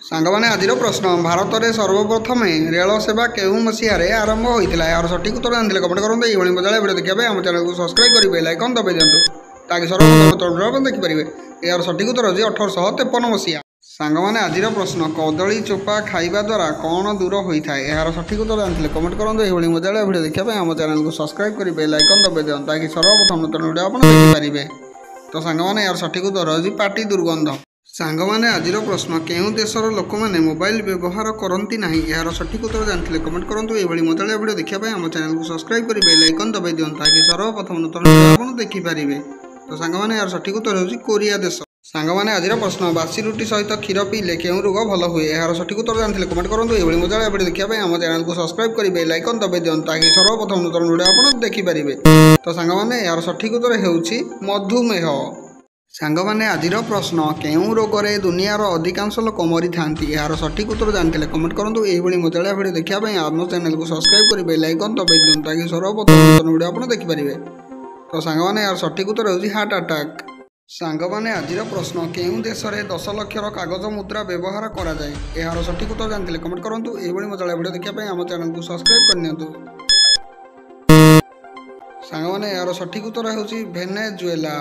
सांगमाने आज प्रश्न भारत में सर्वप्रथम रेल सेवा केउं मसीहारे आरंभ होता यार सठिक उत्तर जानते कमेंट करूँ ये मजा भिडियो देखा आम चैनल को सब्सक्राइब करेंगे लाइकन दबाई दिंतु ताकि सर्वप्रथम देखिपारे यार सठिक उत्तर होगी 1853 मसीहा। सांगमाने आज प्रश्न कदली चोपा खाइबा द्वारा कौन दूर होता है यार सठिक उत्तर जानते कमेंट करूँ ये मजा भिडियो देखा आम चैनल को सब्सक्राइब करेंगे लाइकन दबाई दिंतु ताकि सर्वप्रथम नूतन भिडियो आप देखिपारे। तो सांगमाने यार सठिक उत्तर होगी पाटी दुर्गंध। सांगमाने आज प्रश्न केउं देशर लोक मैंने मोबाइल व्यवहार करती ना यार सठिक उत्तर जानते कमेंट करूँ ये मजा भिडियो देखा आम चैनल को सब्सक्राइब करेंगे लाइकन दबाई दिंतु ताकि सर्वप्रथम नूतन भिडियो आप देखिपारे। तो सांगमाने यार सठिक उत्तर होगी कोरिया देश। सांगमाने आज प्रश्न बासी रुटी सहित क्षीर पीले केउं रोग भल हुए यार सठिक उत्तर जानते कमेंट करूँ ये मजा भिडियो देखा आम चैनल को सब्सक्राइब करेंगे लाइकन दबाई दिंतु ताकि सर्वप्रथम नूतन भिडियो आप देखिपारे। तो सांगमाने यार सठिक उत्तर होउछि मधुमेह। सांगमाने आज प्रश्न केउं रोगरे दुनियार अधिकांश लोक मरी था यार सठिक उत्तर जानते कमेंट करूँ ये मजा भिडियो देखा आम चैनल को सब्सक्राइब करेंगे लाइकन दबाई दिंतु ताकि सर्वप्रथम नूतन भिडियो आप देखिपारे। तो सांगमाने यार सठिक उत्तर होउछि हार्ट अटैक। सांगमाने आज प्रश्न केउं देश में 10 लक्षर कागज मुद्रा व्यवहार करा जाए यार सठिक उत्तर जानते कमेंट करूँ ये मजा भिडियो देखा आम चैनल को सब्सक्राइब करनियंतु। सांगमाने यार सठिक उत्तर होउछि वेनेजुएला।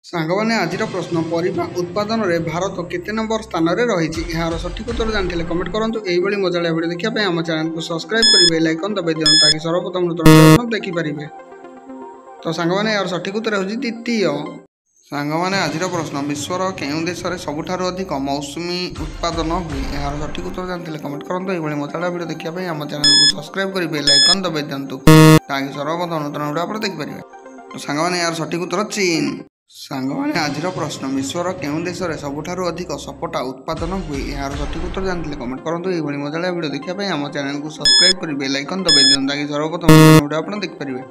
सांगमाने आज प्रश्न परिबा उत्पादन में भारत केते नंबर स्थान में रही यार सठिक उत्तर जानते कमेंट करूँ ये मजा भिडियो देखा आम चैनल को सब्सक्राइब करेंगे लाइकन दबाई दिंतु ताकि सर्वप्रथम नूतन देखिपारे। तो सांगमाने यार सठिक उत्तर होउछि द्वितीय। सांगमाने आज प्रश्न विश्वर केउं देश में सबुठारु अधिक मौसुमी उत्पादन हुए यार सठिक उत्तर जानते कमेंट करूँ ये मजा भिडियो देखा आम चैनल को सब्सक्राइब करेंगे लाइकन दबाई दिंतु ताकि सर्वप्रथम नूतन भिडियो आप देखिपारे। तो सांगमाने यार सठिक उत्तर चीन। सांगमाने आज प्रश्न विश्वर केउं देश में सबुठारु अधिक सपटा उत्पादन हुए यार सठिक उत्तर जानते कमेंट करूँ ये मजा भिडियो देखा आम चैनल को सब्सक्राइब करेंगे लाइकन दबाई दिंतु ताकि सर्वप्रथम भिडियो आप देखिपारे।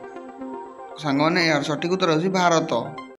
सांगमाने यार सठिक उत्तर होउछि भारत।